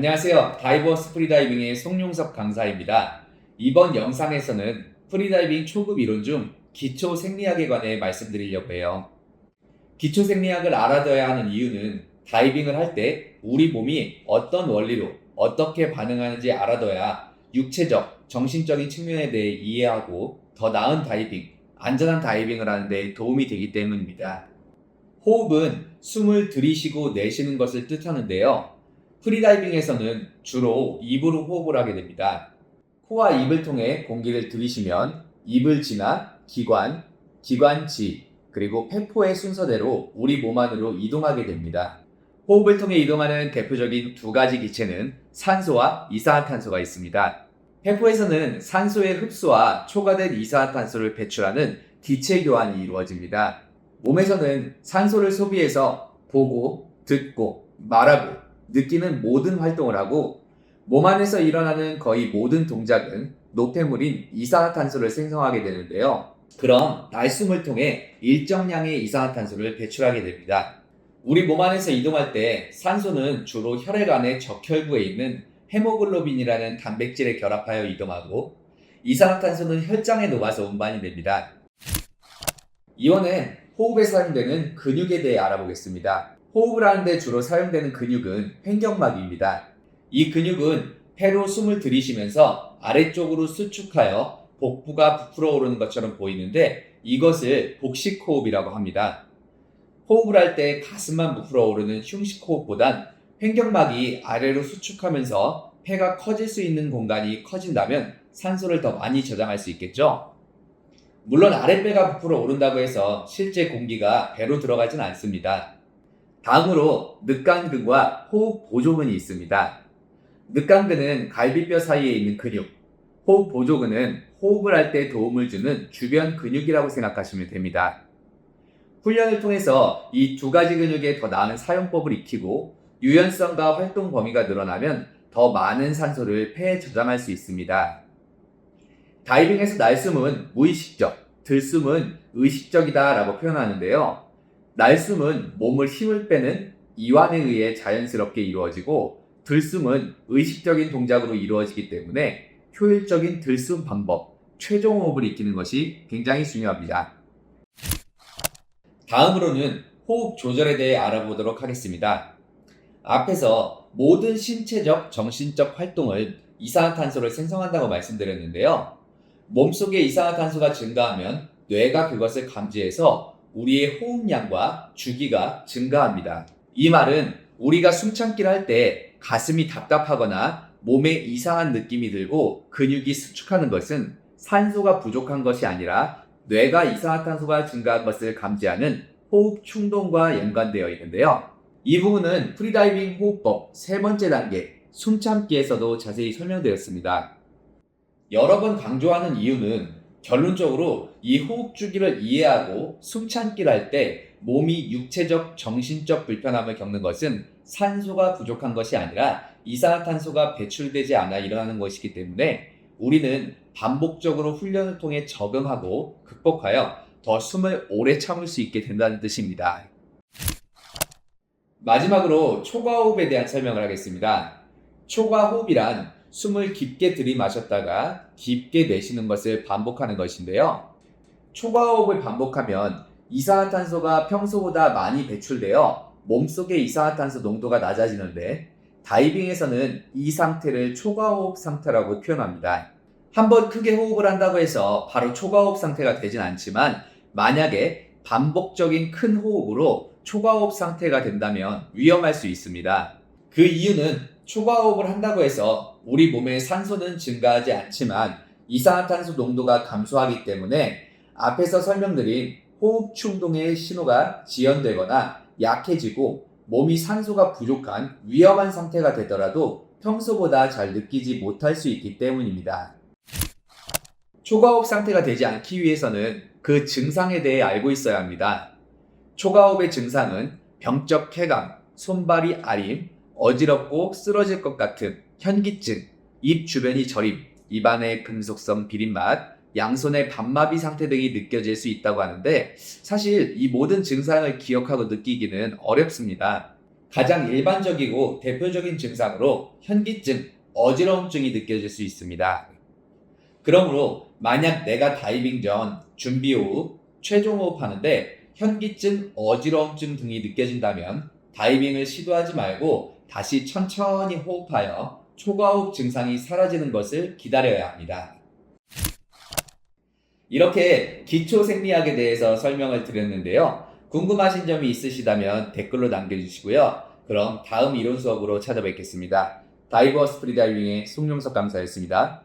안녕하세요. 다이버스 프리다이빙의 송용섭 강사입니다. 이번 영상에서는 프리다이빙 초급 이론 중 기초 생리학에 관해 말씀드리려고 해요. 기초 생리학을 알아둬야 하는 이유는 다이빙을 할 때 우리 몸이 어떤 원리로 어떻게 반응하는지 알아둬야 육체적, 정신적인 측면에 대해 이해하고 더 나은 다이빙, 안전한 다이빙을 하는 데 도움이 되기 때문입니다. 호흡은 숨을 들이쉬고 내쉬는 것을 뜻하는데요. 프리다이빙에서는 주로 입으로 호흡을 하게 됩니다. 코와 입을 통해 공기를 들이쉬면 입을 지나 기관, 기관지, 그리고 폐포의 순서대로 우리 몸 안으로 이동하게 됩니다. 호흡을 통해 이동하는 대표적인 두 가지 기체는 산소와 이산화탄소가 있습니다. 폐포에서는 산소의 흡수와 초과된 이산화탄소를 배출하는 기체 교환이 이루어집니다. 몸에서는 산소를 소비해서 보고, 듣고, 말하고, 느끼는 모든 활동을 하고 몸 안에서 일어나는 거의 모든 동작은 노폐물인 이산화탄소를 생성하게 되는데요. 그럼 날숨을 통해 일정량의 이산화탄소를 배출하게 됩니다. 우리 몸 안에서 이동할 때 산소는 주로 혈액 안에 적혈구에 있는 헤모글로빈이라는 단백질에 결합하여 이동하고 이산화탄소는 혈장에 녹아서 운반이 됩니다. 이번엔 호흡에 사용되는 근육에 대해 알아보겠습니다. 호흡을 하는데 주로 사용되는 근육은 횡격막입니다. 이 근육은 폐로 숨을 들이쉬면서 아래쪽으로 수축하여 복부가 부풀어 오르는 것처럼 보이는데 이것을 복식호흡이라고 합니다. 호흡을 할 때 가슴만 부풀어 오르는 흉식호흡보단 횡격막이 아래로 수축하면서 폐가 커질 수 있는 공간이 커진다면 산소를 더 많이 저장할 수 있겠죠? 물론 아랫배가 부풀어 오른다고 해서 실제 공기가 배로 들어가진 않습니다. 다음으로 늑간근과 호흡 보조근이 있습니다. 늑간근은 갈비뼈 사이에 있는 근육, 호흡 보조근은 호흡을 할 때 도움을 주는 주변 근육이라고 생각하시면 됩니다. 훈련을 통해서 이 두 가지 근육의 더 나은 사용법을 익히고 유연성과 활동 범위가 늘어나면 더 많은 산소를 폐에 저장할 수 있습니다. 다이빙에서 날숨은 무의식적, 들숨은 의식적이다 라고 표현하는데요. 날숨은 몸을 힘을 빼는 이완에 의해 자연스럽게 이루어지고 들숨은 의식적인 동작으로 이루어지기 때문에 효율적인 들숨 방법, 최종 호흡을 익히는 것이 굉장히 중요합니다. 다음으로는 호흡 조절에 대해 알아보도록 하겠습니다. 앞에서 모든 신체적, 정신적 활동을 이산화탄소를 생성한다고 말씀드렸는데요. 몸속의 이산화탄소가 증가하면 뇌가 그것을 감지해서 우리의 호흡량과 주기가 증가합니다. 이 말은 우리가 숨참기를 할 때 가슴이 답답하거나 몸에 이상한 느낌이 들고 근육이 수축하는 것은 산소가 부족한 것이 아니라 뇌가 이산화탄소가 증가한 것을 감지하는 호흡 충동과 연관되어 있는데요. 이 부분은 프리다이빙 호흡법 세 번째 단계 숨참기에서도 자세히 설명되었습니다. 여러 번 강조하는 이유는 결론적으로 이 호흡 주기를 이해하고 숨참기를 할 때 몸이 육체적, 정신적 불편함을 겪는 것은 산소가 부족한 것이 아니라 이산화탄소가 배출되지 않아 일어나는 것이기 때문에 우리는 반복적으로 훈련을 통해 적응하고 극복하여 더 숨을 오래 참을 수 있게 된다는 뜻입니다. 마지막으로 초과호흡에 대한 설명을 하겠습니다. 초과호흡이란 숨을 깊게 들이마셨다가 깊게 내쉬는 것을 반복하는 것인데요. 초과호흡을 반복하면 이산화탄소가 평소보다 많이 배출되어 몸속의 이산화탄소 농도가 낮아지는데 다이빙에서는 이 상태를 초과호흡 상태라고 표현합니다. 한번 크게 호흡을 한다고 해서 바로 초과호흡 상태가 되진 않지만 만약에 반복적인 큰 호흡으로 초과호흡 상태가 된다면 위험할 수 있습니다. 그 이유는 초과호흡을 한다고 해서 우리 몸의 산소는 증가하지 않지만 이산화탄소 농도가 감소하기 때문에 앞에서 설명드린 호흡 충동의 신호가 지연되거나 약해지고 몸이 산소가 부족한 위험한 상태가 되더라도 평소보다 잘 느끼지 못할 수 있기 때문입니다. 초과호흡 상태가 되지 않기 위해서는 그 증상에 대해 알고 있어야 합니다. 초과호흡의 증상은 병적 쾌감, 손발이 아림, 어지럽고 쓰러질 것 같은 현기증, 입 주변이 저림, 입안의 금속성 비린맛, 양손의 반마비 상태 등이 느껴질 수 있다고 하는데 사실 이 모든 증상을 기억하고 느끼기는 어렵습니다. 가장 일반적이고 대표적인 증상으로 현기증, 어지러움증이 느껴질 수 있습니다. 그러므로 만약 내가 다이빙 전, 준비 호흡, 최종 호흡하는데 현기증, 어지러움증 등이 느껴진다면 다이빙을 시도하지 말고 다시 천천히 호흡하여 초과호흡 증상이 사라지는 것을 기다려야 합니다. 이렇게 기초 생리학에 대해서 설명을 드렸는데요. 궁금하신 점이 있으시다면 댓글로 남겨주시고요. 그럼 다음 이론 수업으로 찾아뵙겠습니다. 다이버스 프리다이빙의 송용석 강사였습니다.